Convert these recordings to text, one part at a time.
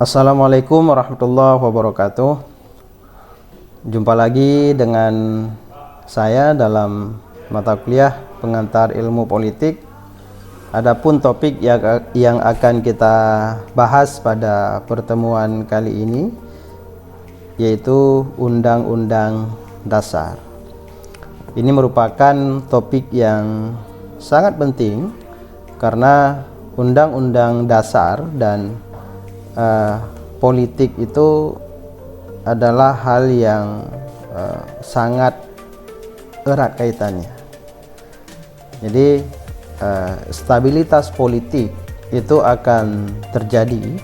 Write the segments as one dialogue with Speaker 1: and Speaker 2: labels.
Speaker 1: Assalamualaikum warahmatullahi wabarakatuh. Jumpa lagi dengan saya dalam mata kuliah pengantar ilmu politik. Adapun topik yang akan kita bahas pada pertemuan kali ini yaitu Undang-Undang Dasar. Ini merupakan topik yang sangat penting karena Undang-Undang Dasar dan politik itu adalah hal yang sangat erat kaitannya. Jadi stabilitas politik itu akan terjadi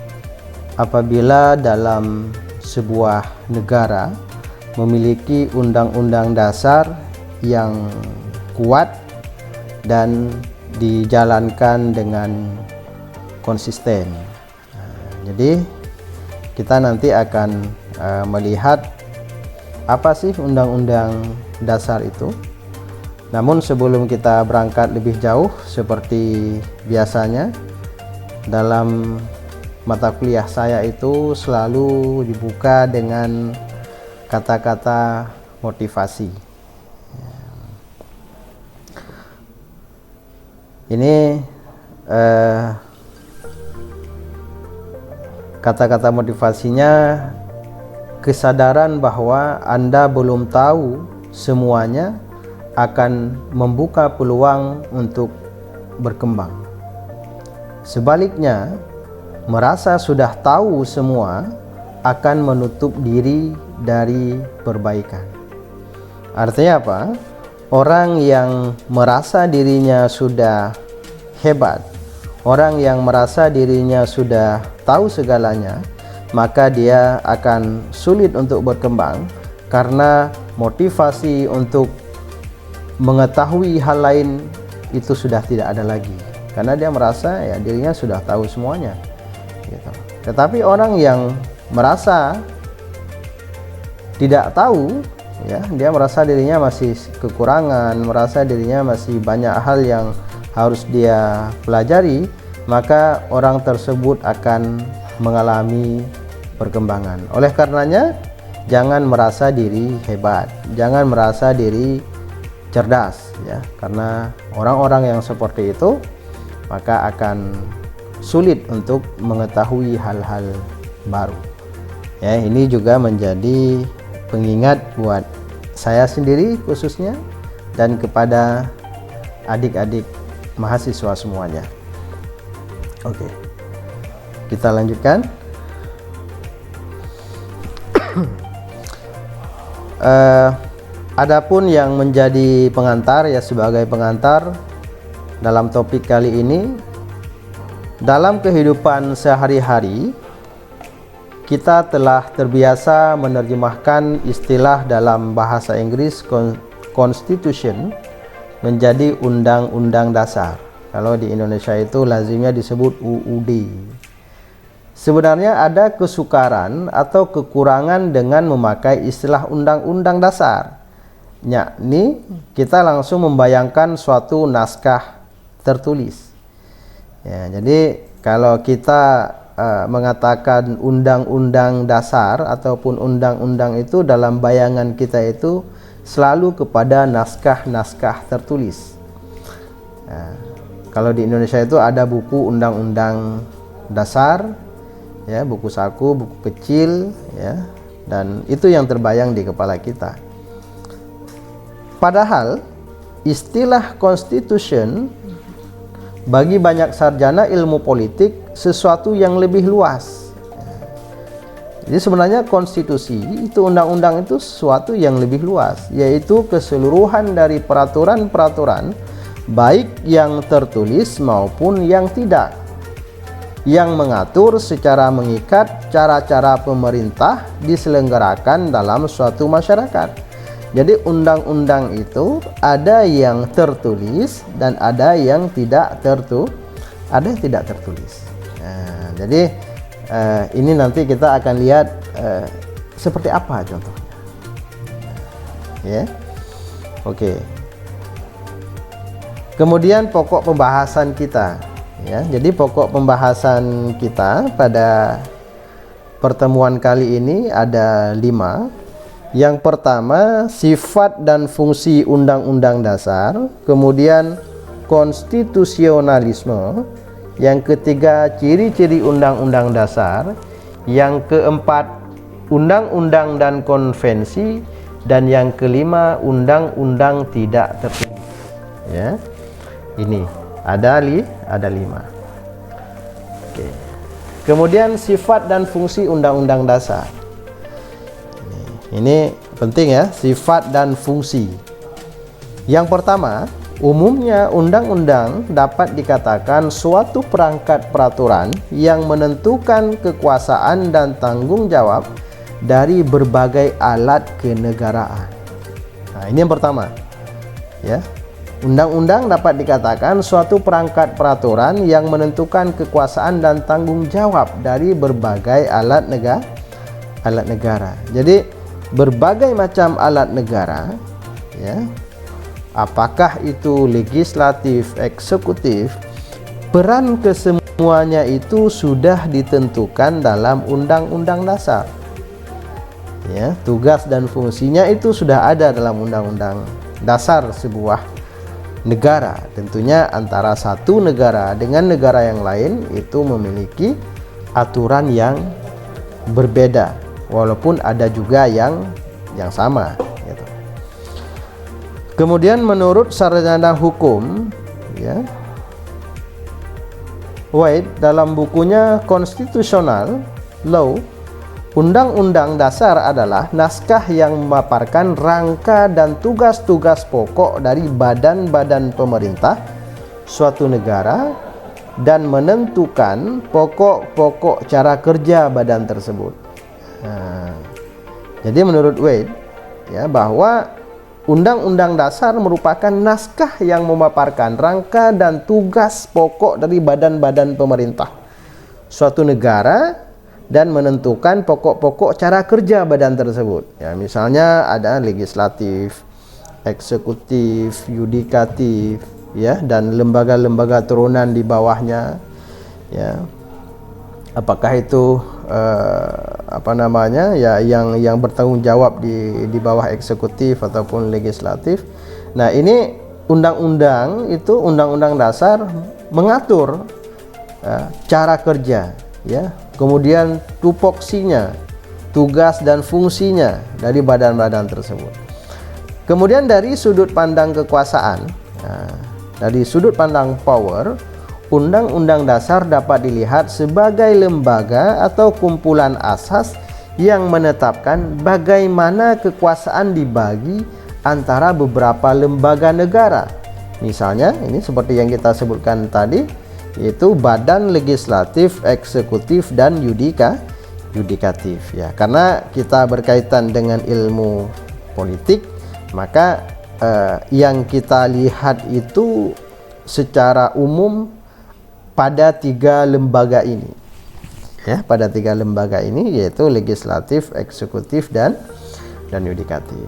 Speaker 1: apabila dalam sebuah negara memiliki undang-undang dasar yang kuat dan dijalankan dengan konsisten. Jadi kita nanti akan melihat apa sih undang-undang dasar itu. Namun sebelum kita berangkat lebih jauh, seperti biasanya dalam mata kuliah saya itu selalu dibuka dengan kata-kata motivasi. Ini kata-kata motivasinya kesadaran bahwa Anda belum tahu semuanya akan membuka peluang untuk berkembang. Sebaliknya, merasa sudah tahu semua akan menutup diri dari perbaikan. Artinya apa? Orang yang merasa dirinya sudah hebat, orang yang merasa dirinya sudah tahu segalanya, maka dia akan sulit untuk berkembang karena motivasi untuk mengetahui hal lain itu sudah tidak ada lagi, karena dia merasa ya dirinya sudah tahu semuanya gitu. Tetapi orang yang merasa tidak tahu, ya, dia merasa dirinya masih kekurangan, merasa dirinya masih banyak hal yang harus dia pelajari, maka orang tersebut akan mengalami perkembangan. Oleh karenanya, jangan merasa diri hebat, jangan merasa diri cerdas, ya, karena orang-orang yang seperti itu maka akan sulit untuk mengetahui hal-hal baru. Ya, ini juga menjadi pengingat buat saya sendiri khususnya dan kepada adik-adik mahasiswa semuanya. Oke, kita lanjutkan. Adapun yang menjadi pengantar, ya, sebagai pengantar dalam topik kali ini, dalam kehidupan sehari-hari kita telah terbiasa menerjemahkan istilah dalam bahasa Inggris Constitution menjadi Undang-Undang Dasar. Kalau di Indonesia itu lazimnya disebut UUD. Sebenarnya ada kesukaran atau kekurangan dengan memakai istilah Undang-Undang Dasar, yakni kita langsung membayangkan suatu naskah tertulis. Ya, jadi kalau kita mengatakan Undang-Undang Dasar ataupun undang-undang itu, dalam bayangan kita itu selalu kepada naskah-naskah tertulis. Nah, kalau di Indonesia itu ada buku Undang-Undang Dasar, ya, buku saku, buku kecil, ya, dan itu yang terbayang di kepala kita. Padahal istilah constitution bagi banyak sarjana ilmu politik sesuatu yang lebih luas. Jadi sebenarnya konstitusi itu, undang-undang itu sesuatu yang lebih luas, yaitu keseluruhan dari peraturan-peraturan baik yang tertulis maupun yang tidak, yang mengatur secara mengikat cara-cara pemerintah diselenggarakan dalam suatu masyarakat. Jadi undang-undang itu ada yang tertulis dan ada yang tidak tertulis. Nah, jadi ini nanti kita akan lihat seperti apa contohnya. Ya, oke. Kemudian pokok pembahasan kita. Ya, jadi pokok pembahasan kita pada pertemuan kali ini ada 5. Yang pertama, sifat dan fungsi Undang-Undang Dasar. Kemudian konstitusionalisme. Yang ketiga, ciri-ciri Undang-Undang Dasar. Yang keempat, undang-undang dan konvensi. Dan yang kelima, undang-undang tidak tertulis. Ya, ini ada 5. Oke. Kemudian sifat dan fungsi Undang-Undang Dasar. Ini penting ya, sifat dan fungsi. Yang pertama, umumnya undang-undang dapat dikatakan suatu perangkat peraturan yang menentukan kekuasaan dan tanggung jawab dari berbagai alat kenegaraan. Nah, ini yang pertama. Ya. Undang-undang dapat dikatakan suatu perangkat peraturan yang menentukan kekuasaan dan tanggung jawab dari berbagai alat negara. Jadi berbagai macam alat negara, ya, apakah itu legislatif, eksekutif, peran kesemuanya itu sudah ditentukan dalam Undang-Undang Dasar. Ya, tugas dan fungsinya itu sudah ada dalam Undang-Undang Dasar sebuah negara. Tentunya antara satu negara dengan negara yang lain itu memiliki aturan yang berbeda, walaupun ada juga yang sama gitu. Kemudian menurut sarjana hukum, ya, White dalam bukunya Constitutional Law, Undang-Undang Dasar adalah naskah yang memaparkan rangka dan tugas-tugas pokok dari badan-badan pemerintah suatu negara dan menentukan pokok-pokok cara kerja badan tersebut. Nah, jadi menurut Wade, ya, bahwa Undang-Undang Dasar merupakan naskah yang memaparkan rangka dan tugas pokok dari badan-badan pemerintah suatu negara dan menentukan pokok-pokok cara kerja badan tersebut. Ya, misalnya ada legislatif, eksekutif, yudikatif, ya, dan lembaga-lembaga turunan di bawahnya. Ya, apakah itu ya, yang bertanggung jawab di bawah eksekutif ataupun legislatif. Nah, ini undang-undang itu, Undang-Undang Dasar mengatur cara kerja, ya, kemudian tupoksinya, tugas dan fungsinya dari badan-badan tersebut. Kemudian dari sudut pandang kekuasaan, dari sudut pandang power, Undang-Undang Dasar dapat dilihat sebagai lembaga atau kumpulan asas yang menetapkan bagaimana kekuasaan dibagi antara beberapa lembaga negara. Misalnya, ini seperti yang kita sebutkan tadi, yaitu badan legislatif, eksekutif, dan yudikatif. Ya, karena kita berkaitan dengan ilmu politik, maka yang kita lihat itu secara umum pada 3 lembaga ini, ya, pada 3 lembaga ini, yaitu legislatif, eksekutif, dan yudikatif.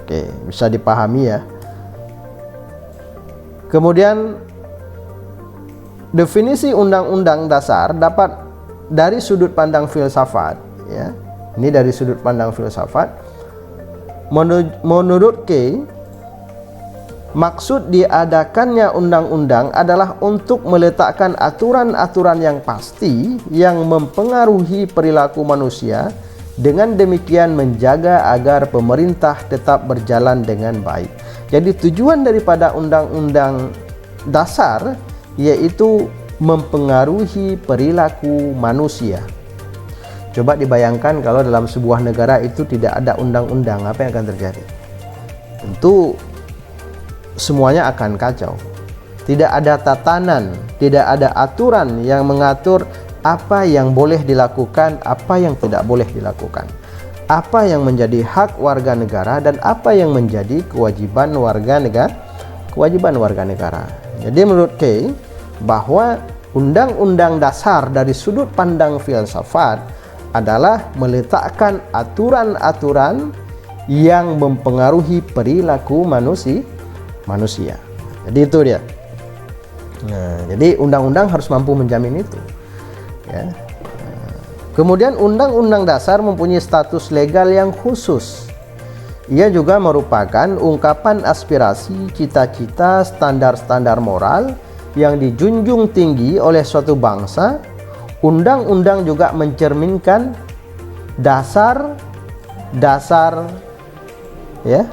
Speaker 1: Oke, bisa dipahami ya. Kemudian definisi Undang-Undang Dasar dapat dari sudut pandang filsafat, ya. Ini dari sudut pandang filsafat. Menurut Key, maksud diadakannya undang-undang adalah untuk meletakkan aturan-aturan yang pasti yang mempengaruhi perilaku manusia, dengan demikian menjaga agar pemerintah tetap berjalan dengan baik. Jadi tujuan daripada Undang-Undang Dasar yaitu mempengaruhi perilaku manusia. Coba dibayangkan kalau dalam sebuah negara itu tidak ada undang-undang, apa yang akan terjadi? Tentu semuanya akan kacau. Tidak ada tatanan, tidak ada aturan yang mengatur apa yang boleh dilakukan, apa yang tidak boleh dilakukan, apa yang menjadi hak warga negara dan apa yang menjadi kewajiban warga negara. Jadi menurut Key, bahwa Undang-Undang Dasar dari sudut pandang filsafat adalah meletakkan aturan-aturan yang mempengaruhi perilaku manusia. Jadi itu dia. Nah, jadi undang-undang harus mampu menjamin itu. Ya. Kemudian Undang-Undang Dasar mempunyai status legal yang khusus. Ia juga merupakan ungkapan aspirasi, cita-cita, standar-standar moral yang dijunjung tinggi oleh suatu bangsa. Undang-undang juga mencerminkan dasar ya.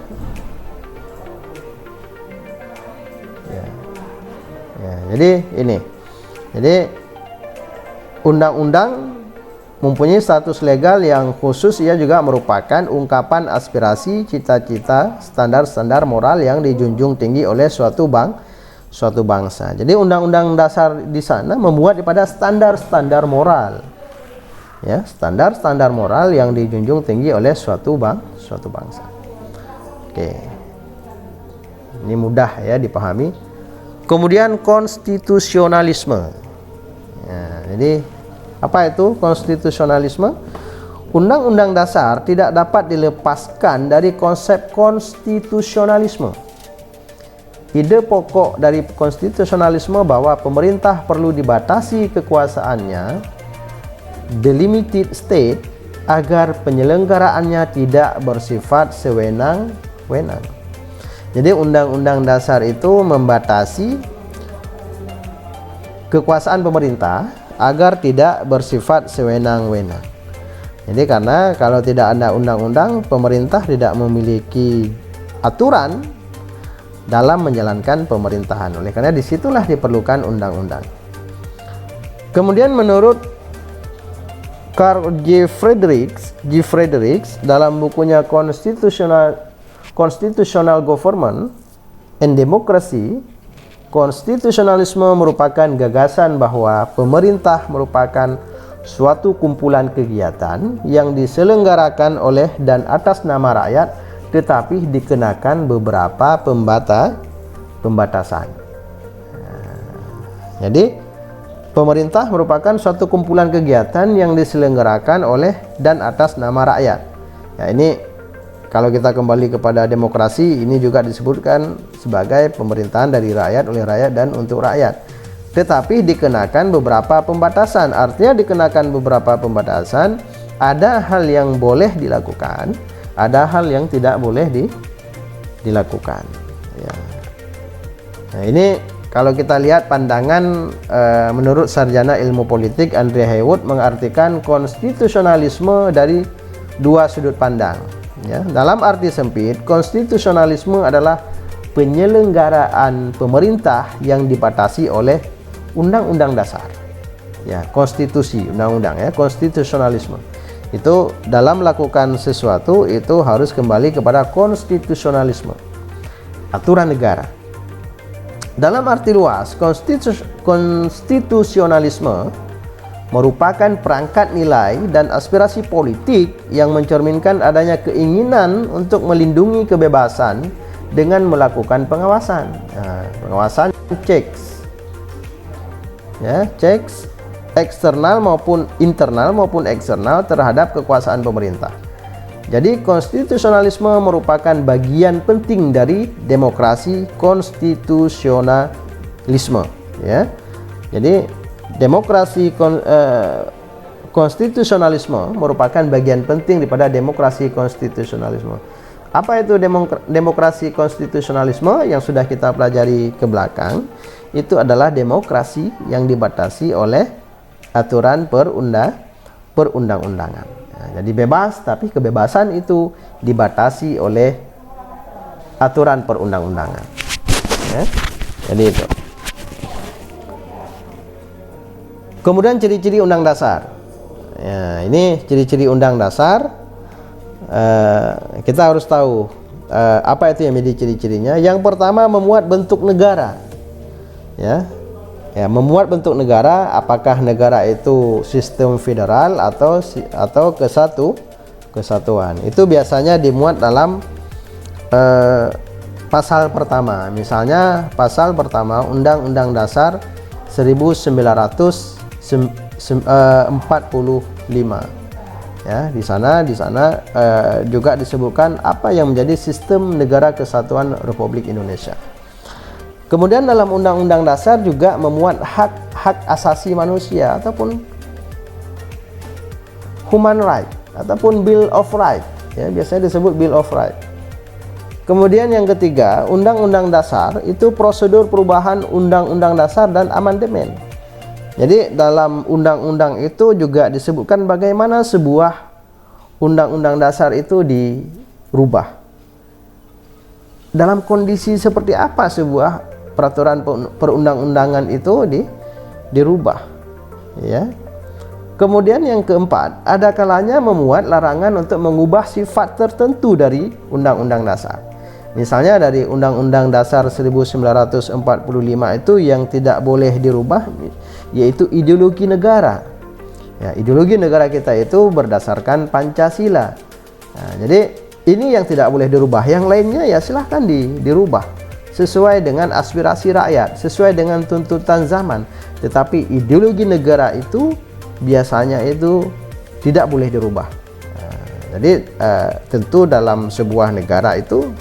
Speaker 1: Jadi ini. Jadi undang-undang mempunyai status legal yang khusus. Ia juga merupakan ungkapan aspirasi, cita-cita, standar-standar moral yang dijunjung tinggi oleh suatu bangsa. Jadi undang-undang dasar di sana membuat daripada standar-standar moral. Ya, standar-standar moral yang dijunjung tinggi oleh suatu bangsa. Oke. Ini mudah ya dipahami. Kemudian konstitusionalisme. Ya, jadi apa itu konstitusionalisme? Undang-undang dasar tidak dapat dilepaskan dari konsep konstitusionalisme. Ide pokok dari konstitusionalisme bahwa pemerintah perlu dibatasi kekuasaannya, delimited state, agar penyelenggaraannya tidak bersifat sewenang-wenang. Jadi undang-undang dasar itu membatasi kekuasaan pemerintah agar tidak bersifat sewenang-wenang. Jadi karena kalau tidak ada undang-undang, pemerintah tidak memiliki aturan dalam menjalankan pemerintahan. Oleh karena disitulah diperlukan undang-undang. Kemudian menurut Carl G. Fredericks dalam bukunya Constitutional Government and Democracy, konstitusionalisme merupakan gagasan bahwa pemerintah merupakan suatu kumpulan kegiatan yang diselenggarakan oleh dan atas nama rakyat, tetapi dikenakan beberapa pembatasan. Jadi pemerintah merupakan suatu kumpulan kegiatan yang diselenggarakan oleh dan atas nama rakyat. Ya, ini kalau kita kembali kepada demokrasi, ini juga disebutkan sebagai pemerintahan dari rakyat, oleh rakyat, dan untuk rakyat. Tetapi dikenakan beberapa pembatasan. Artinya dikenakan beberapa pembatasan. Ada hal yang boleh dilakukan, ada hal yang tidak boleh dilakukan. Ya. Nah, ini kalau kita lihat pandangan menurut sarjana ilmu politik Andre Haywood mengartikan konstitusionalisme dari dua sudut pandang. Ya, dalam arti sempit, konstitusionalisme adalah penyelenggaraan pemerintah yang dibatasi oleh undang-undang dasar. Ya, konstitusi, undang-undang ya, konstitusionalisme. Itu dalam melakukan sesuatu itu harus kembali kepada konstitusionalisme, aturan negara. Dalam arti luas, konstitusionalisme merupakan perangkat nilai dan aspirasi politik yang mencerminkan adanya keinginan untuk melindungi kebebasan dengan melakukan pengawasan. Nah, pengawasan checks, ya, checks eksternal maupun internal maupun eksternal terhadap kekuasaan pemerintah. Jadi konstitusionalisme merupakan bagian penting dari demokrasi konstitusionalisme. Ya, jadi demokrasi konstitusionalisme merupakan bagian penting daripada demokrasi konstitusionalisme. Apa itu demokrasi konstitusionalisme yang sudah kita pelajari ke belakang? Itu adalah demokrasi yang dibatasi oleh aturan perundang-undangan. Nah, jadi bebas, tapi kebebasan itu dibatasi oleh aturan perundang-undangan. Ya, jadi itu. Kemudian ciri-ciri undang dasar. Ya, ini ciri-ciri undang dasar. Kita harus tahu apa itu yang menjadi ciri-cirinya. Yang pertama, memuat bentuk negara. Ya, memuat bentuk negara. Apakah negara itu sistem federal atau kesatuan? Itu biasanya dimuat dalam pasal pertama. Misalnya pasal pertama Undang-Undang Dasar 1945. Ya, di sana juga disebutkan apa yang menjadi sistem negara kesatuan Republik Indonesia. Kemudian dalam Undang-Undang Dasar juga memuat hak asasi manusia ataupun human right ataupun Bill of Right, ya, biasanya disebut Bill of Right. Kemudian yang ketiga, Undang-Undang Dasar itu prosedur perubahan Undang-Undang Dasar dan amandemen. Jadi dalam undang-undang itu juga disebutkan bagaimana sebuah Undang-Undang Dasar itu dirubah. Dalam kondisi seperti apa sebuah peraturan perundang-undangan itu dirubah, ya. Kemudian yang keempat, ada kalanya memuat larangan untuk mengubah sifat tertentu dari Undang-Undang Dasar. Misalnya dari Undang-Undang Dasar 1945 itu yang tidak boleh dirubah yaitu ideologi negara. Ya, ideologi negara kita itu berdasarkan Pancasila. Nah, jadi ini yang tidak boleh dirubah. Yang lainnya ya silahkan dirubah sesuai dengan aspirasi rakyat, sesuai dengan tuntutan zaman. Tetapi ideologi negara itu biasanya itu tidak boleh dirubah. Jadi tentu dalam sebuah negara itu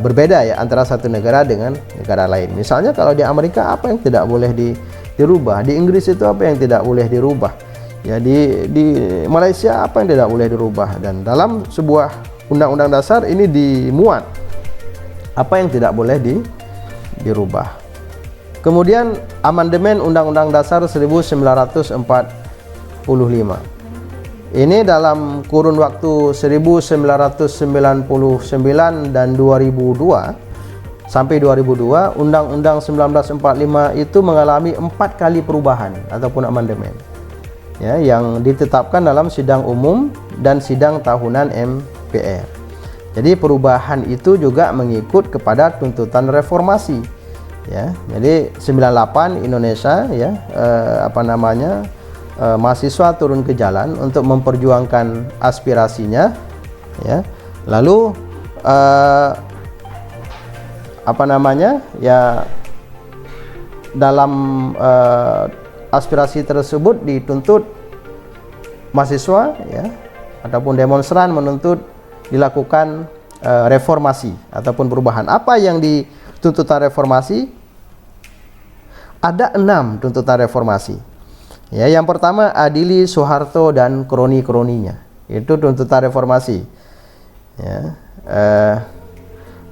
Speaker 1: berbeda ya antara satu negara dengan negara lain. Misalnya kalau di Amerika apa yang tidak boleh dirubah, di Inggris itu apa yang tidak boleh dirubah, ya di Malaysia apa yang tidak boleh dirubah. Dan dalam sebuah Undang-Undang Dasar ini dimuat apa yang tidak boleh dirubah. Kemudian amandemen Undang-Undang Dasar 1945. Ini dalam kurun waktu 1999 dan 2002 sampai 2002, Undang-Undang 1945 itu mengalami 4 kali perubahan ataupun amandemen, ya, yang ditetapkan dalam sidang umum dan sidang tahunan MPR. Jadi perubahan itu juga mengikut kepada tuntutan reformasi, ya. Jadi 98 Indonesia, ya, mahasiswa turun ke jalan untuk memperjuangkan aspirasinya, ya. Lalu dalam aspirasi tersebut dituntut mahasiswa, ya, ataupun demonstran menuntut dilakukan reformasi ataupun perubahan. Apa yang dituntutan reformasi? Ada 6 tuntutan reformasi. Ya, yang pertama, adili Soeharto dan kroni-kroninya. Itu tuntutan reformasi. Ya.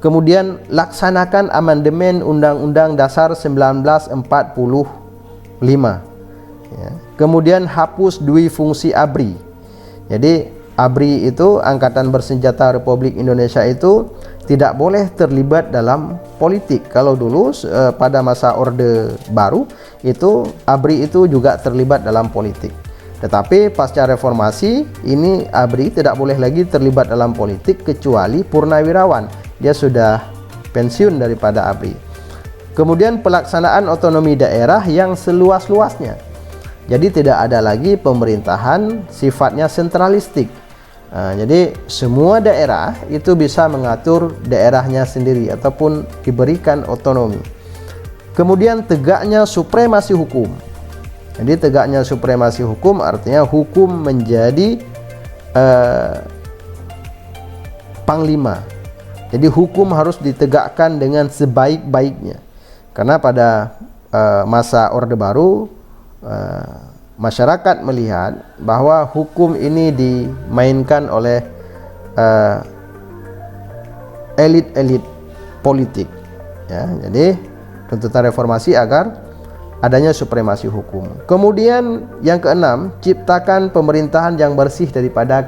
Speaker 1: Kemudian laksanakan amandemen Undang-Undang Dasar 1945. Ya. Kemudian hapus dui fungsi ABRI. Jadi ABRI itu Angkatan Bersenjata Republik Indonesia itu tidak boleh terlibat dalam politik. Kalau dulu pada masa Orde Baru itu ABRI itu juga terlibat dalam politik. Tetapi pasca reformasi ini ABRI tidak boleh lagi terlibat dalam politik kecuali purnawirawan. Dia sudah pensiun daripada ABRI. Kemudian pelaksanaan otonomi daerah yang seluas-luasnya. Jadi tidak ada lagi pemerintahan sifatnya sentralistik. Jadi semua daerah itu bisa mengatur daerahnya sendiri ataupun diberikan otonomi. Kemudian tegaknya supremasi hukum. Jadi tegaknya supremasi hukum artinya hukum menjadi panglima. Jadi hukum harus ditegakkan dengan sebaik-baiknya. Karena pada masa Orde Baru masyarakat melihat bahwa hukum ini dimainkan oleh elit-elit politik, ya. Jadi tuntutan reformasi agar adanya supremasi hukum. Kemudian yang keenam, ciptakan pemerintahan yang bersih daripada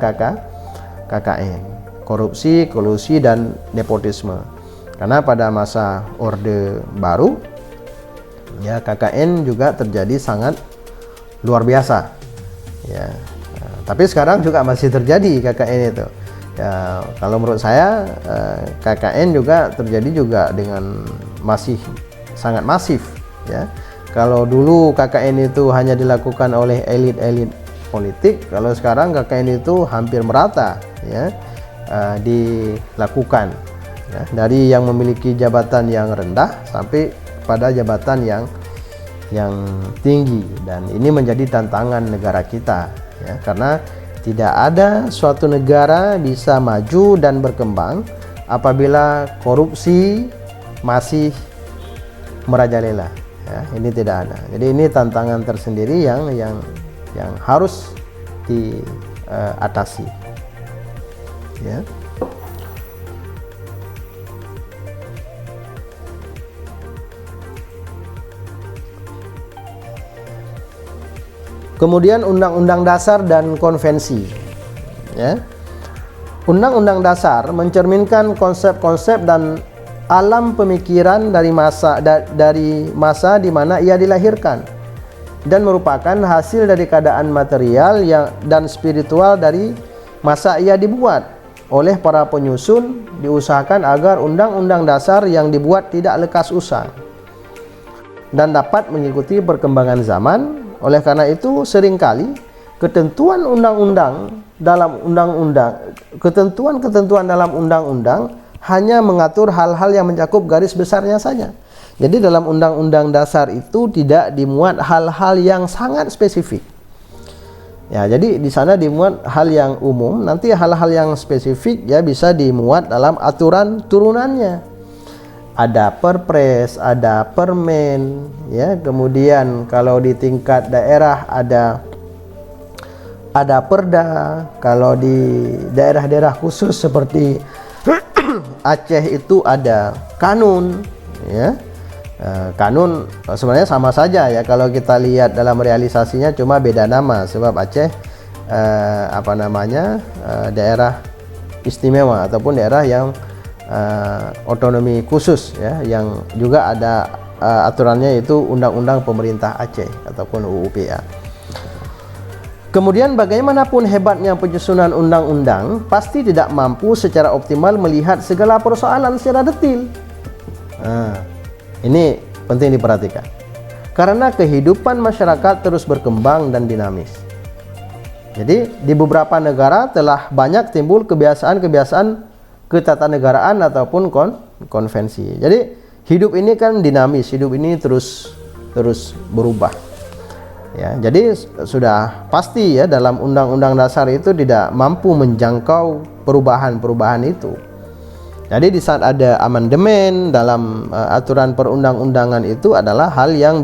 Speaker 1: KKN, korupsi, kolusi, dan nepotisme. Karena pada masa Orde Baru, ya, KKN juga terjadi sangat luar biasa, ya. Tapi sekarang juga masih terjadi KKN itu, ya. Kalau menurut saya KKN juga terjadi juga dengan masih sangat masif, ya. Kalau dulu KKN itu hanya dilakukan oleh elit-elit politik, kalau sekarang KKN itu hampir merata, ya, dilakukan, ya, dari yang memiliki jabatan yang rendah sampai pada jabatan yang tinggi. Dan ini menjadi tantangan negara kita, ya, karena tidak ada suatu negara bisa maju dan berkembang apabila korupsi masih merajalela, ya. Ini tidak ada. Jadi ini tantangan tersendiri yang harus diatasi. Ya. Kemudian Undang-Undang Dasar dan Konvensi. Ya. Undang-Undang Dasar mencerminkan konsep-konsep dan alam pemikiran dari masa di mana ia dilahirkan, dan merupakan hasil dari keadaan material dan spiritual dari masa ia dibuat. Oleh para penyusun, diusahakan agar Undang-Undang Dasar yang dibuat tidak lekas usang dan dapat mengikuti perkembangan zaman. Oleh karena itu, seringkali ketentuan ketentuan dalam undang-undang hanya mengatur hal-hal yang mencakup garis besarnya saja. Jadi dalam Undang-Undang Dasar itu tidak dimuat hal-hal yang sangat spesifik. Ya, jadi di sana dimuat hal yang umum, nanti hal-hal yang spesifik ya bisa dimuat dalam aturan turunannya. Ada perpres, ada permen, ya. Kemudian kalau di tingkat daerah ada perda. Kalau di daerah-daerah khusus seperti Aceh itu ada kanun, ya. Kanun sebenarnya sama saja ya kalau kita lihat dalam realisasinya, cuma beda nama sebab Aceh daerah istimewa ataupun daerah yang otonomi khusus ya, yang juga ada aturannya itu Undang-Undang Pemerintah Aceh ataupun UUPA. Kemudian bagaimanapun hebatnya penyusunan undang-undang, pasti tidak mampu secara optimal melihat segala persoalan secara detil. Ini penting diperhatikan, karena kehidupan masyarakat terus berkembang dan dinamis. Jadi di beberapa negara telah banyak timbul kebiasaan-kebiasaan ketatanegaraan ataupun konvensi. Jadi hidup ini kan dinamis, hidup ini terus berubah. Ya, jadi sudah pasti ya dalam Undang-Undang Dasar itu tidak mampu menjangkau perubahan-perubahan itu. Jadi di saat ada amandemen dalam aturan perundang-undangan itu adalah hal yang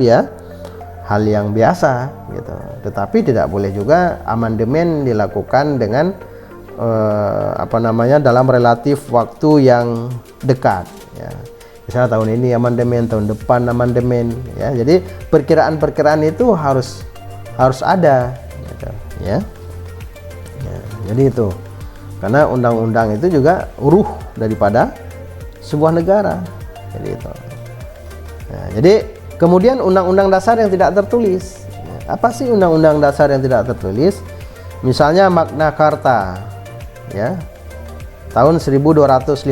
Speaker 1: biasa gitu. Tetapi tidak boleh juga amandemen dilakukan dengan dalam relatif waktu yang dekat ya. Misalnya tahun ini amandemen, tahun depan amandemen ya. Jadi perkiraan-perkiraan itu harus ada gitu, ya. Jadi itu. Karena undang-undang itu juga ruh daripada sebuah negara. Jadi itu. Nah, jadi kemudian Undang-Undang Dasar yang tidak tertulis. Apa sih Undang-Undang Dasar yang tidak tertulis? Misalnya Magna Carta ya. Tahun 1215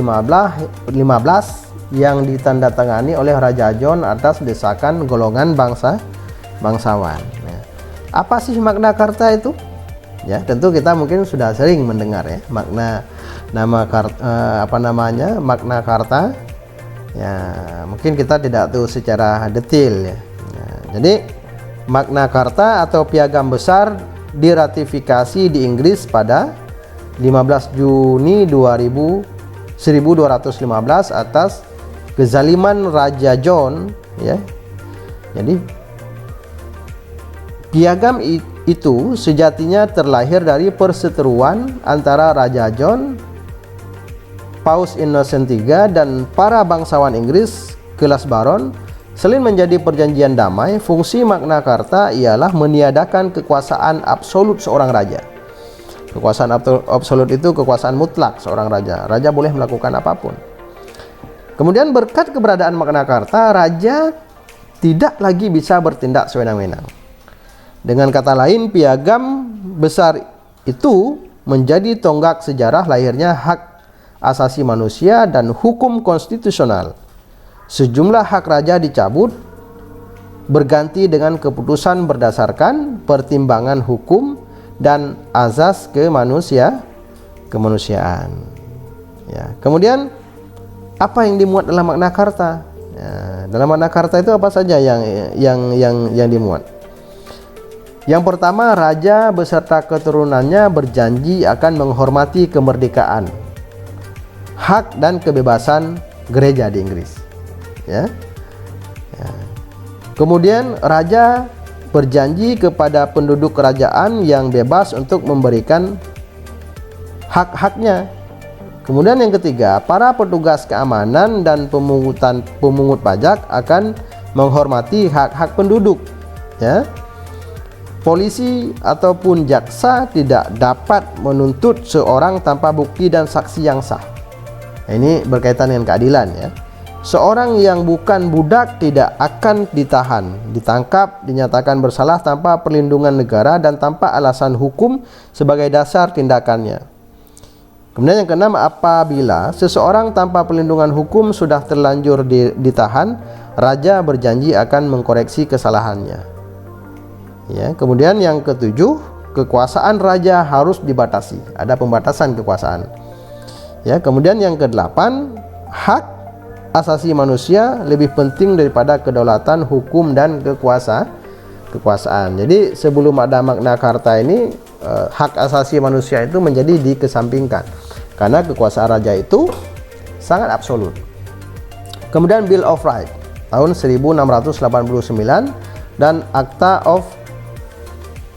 Speaker 1: yang ditandatangani oleh Raja John atas desakan golongan bangsawan. Ya. Apa sih Magna Carta itu? Ya, tentu kita mungkin sudah sering mendengar ya Magna Carta. Ya, mungkin kita tidak tahu secara detail ya. Jadi Magna Carta atau Piagam Besar diratifikasi di Inggris pada 15 Juni 1215 atas kezaliman Raja John ya. Jadi piagam itu sejatinya terlahir dari perseteruan antara Raja John, Paus Innocent III dan para bangsawan Inggris kelas baron. Selain menjadi perjanjian damai, fungsi Magna Carta ialah meniadakan kekuasaan absolut seorang raja. Kekuasaan absolut itu kekuasaan mutlak seorang raja. Raja boleh melakukan apapun. Kemudian berkat keberadaan Magna Carta, raja tidak lagi bisa bertindak sewenang-wenang. Dengan kata lain, piagam besar itu menjadi tonggak sejarah lahirnya hak asasi manusia dan hukum konstitusional. Sejumlah hak raja dicabut berganti dengan keputusan berdasarkan pertimbangan hukum dan azas kemanusiaan. Ya. Kemudian apa yang dimuat dalam Magna Carta? Ya, dalam Magna Carta itu apa saja yang dimuat? Yang pertama, raja beserta keturunannya berjanji akan menghormati kemerdekaan, hak dan kebebasan gereja di Inggris. Ya. Ya. Kemudian raja berjanji kepada penduduk kerajaan yang bebas untuk memberikan hak-haknya. Kemudian yang ketiga, para petugas keamanan dan pemungut pajak akan menghormati hak-hak penduduk. Ya. Polisi ataupun jaksa tidak dapat menuntut seorang tanpa bukti dan saksi yang sah. Ini berkaitan dengan keadilan, ya. Seorang yang bukan budak tidak akan ditahan, ditangkap, dinyatakan bersalah tanpa perlindungan negara dan tanpa alasan hukum sebagai dasar tindakannya. Kemudian yang keenam, apabila seseorang tanpa perlindungan hukum sudah terlanjur ditahan, raja berjanji akan mengkoreksi kesalahannya. Ya, kemudian yang ketujuh, kekuasaan raja harus dibatasi. Ada pembatasan kekuasaan. Ya, kemudian yang kedelapan, hak asasi manusia lebih penting daripada kedaulatan hukum dan kekuasaan. Jadi sebelum ada Magna Carta ini, hak asasi manusia itu menjadi dikesampingkan karena kekuasaan raja itu sangat absolut. Kemudian Bill of Rights tahun 1689 dan Acta of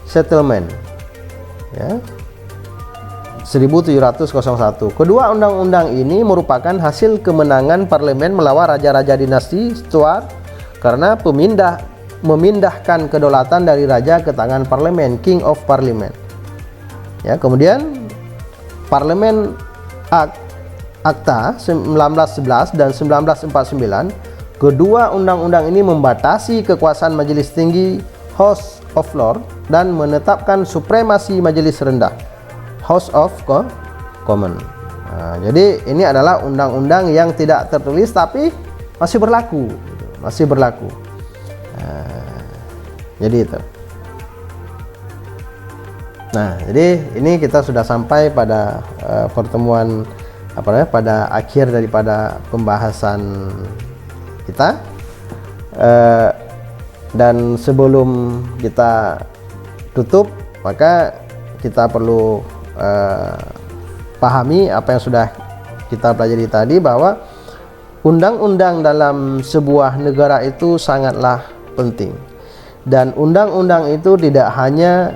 Speaker 1: Settlement, ya, 1701. Kedua undang-undang ini merupakan hasil kemenangan parlemen melawan raja-raja dinasti Stuart karena memindahkan kedaulatan dari raja ke tangan parlemen, King of Parliament. Ya, kemudian Parlemen Akta 1911 dan 1949, kedua undang-undang ini membatasi kekuasaan majelis tinggi House of Lords dan menetapkan supremasi majelis rendah House of Commons. Nah, jadi ini adalah undang-undang yang tidak tertulis tapi masih berlaku, jadi itu. Nah, jadi ini kita sudah sampai pada pertemuan pada akhir daripada pembahasan kita. Dan sebelum kita tutup, maka kita perlu pahami apa yang sudah kita pelajari tadi, bahwa undang-undang dalam sebuah negara itu sangatlah penting, dan undang-undang itu tidak hanya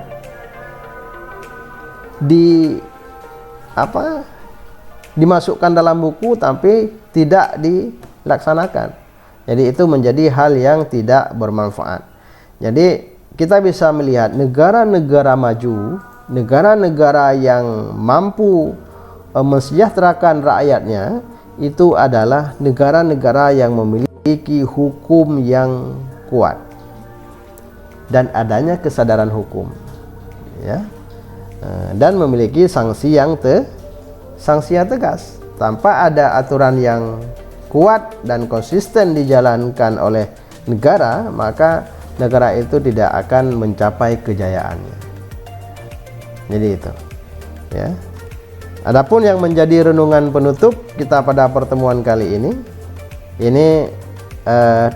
Speaker 1: dimasukkan dalam buku tapi tidak dilaksanakan. Jadi itu menjadi hal yang tidak bermanfaat. Jadi kita bisa melihat negara-negara maju, negara-negara yang mampu mensejahterakan rakyatnya, itu adalah negara-negara yang memiliki hukum yang kuat dan adanya kesadaran hukum, ya, dan memiliki sanksi yang tegas. Tanpa ada aturan yang kuat dan konsisten dijalankan oleh negara, maka negara itu tidak akan mencapai kejayaannya. Jadi itu, ya. Adapun yang menjadi renungan penutup kita pada pertemuan kali ini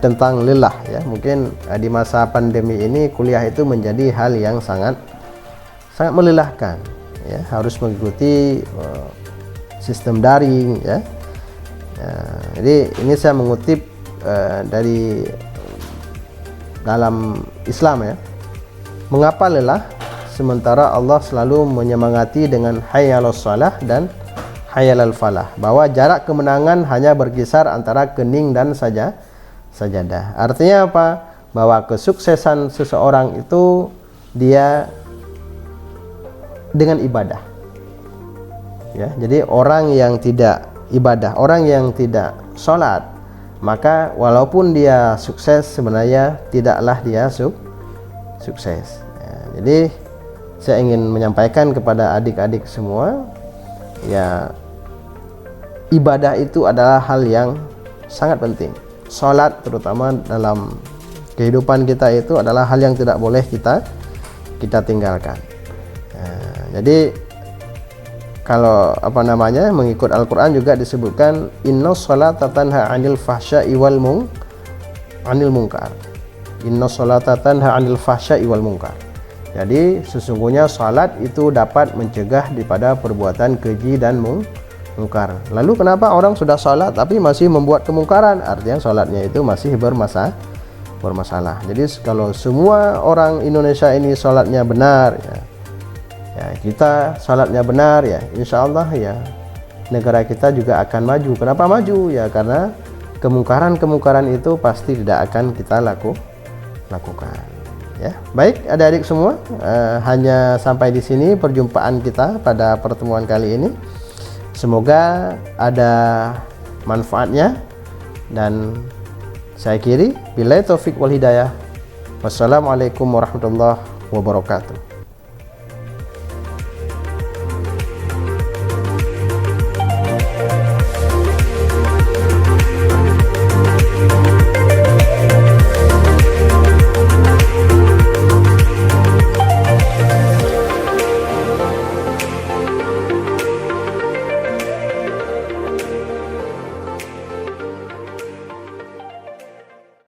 Speaker 1: tentang lelah, ya. Mungkin di masa pandemi ini kuliah itu menjadi hal yang sangat melelahkan, ya. Harus mengikuti sistem daring, ya. Jadi ini saya mengutip dari dalam Islam, ya. Mengapa lelah sementara Allah selalu menyemangati dengan hayyalos shalah dan hayyalal falah, bahwa jarak kemenangan hanya berkisar antara kening dan sajadah. Artinya apa? Bahwa kesuksesan seseorang itu dia dengan ibadah, ya. Jadi orang yang tidak ibadah, orang yang tidak sholat, maka walaupun dia sukses, sebenarnya tidaklah dia sukses, ya. Jadi saya ingin menyampaikan kepada adik-adik semua, ya, ibadah itu adalah hal yang sangat penting. Sholat terutama dalam kehidupan kita itu adalah hal yang tidak boleh kita tinggalkan. Jadi kalau mengikut Al-Quran juga disebutkan inna sholata tanha 'anil fahsya'i wal munkar. Inna sholata tanha 'anil fahsya'i wal munkar. Jadi sesungguhnya salat itu dapat mencegah daripada perbuatan keji dan mungkar. Lalu kenapa orang sudah salat tapi masih membuat kemungkaran? Artinya salatnya itu masih bermasalah. Jadi kalau semua orang Indonesia ini sholatnya benar, ya kita sholatnya benar, ya insya Allah ya negara kita juga akan maju. Kenapa maju? Ya karena kemungkaran itu pasti tidak akan kita lakukan. Ya, baik adik-adik semua, hanya sampai di sini perjumpaan kita pada pertemuan kali ini. Semoga ada manfaatnya, dan saya akhiri billahi taufik wal hidayah. Wassalamualaikum warahmatullahi wabarakatuh.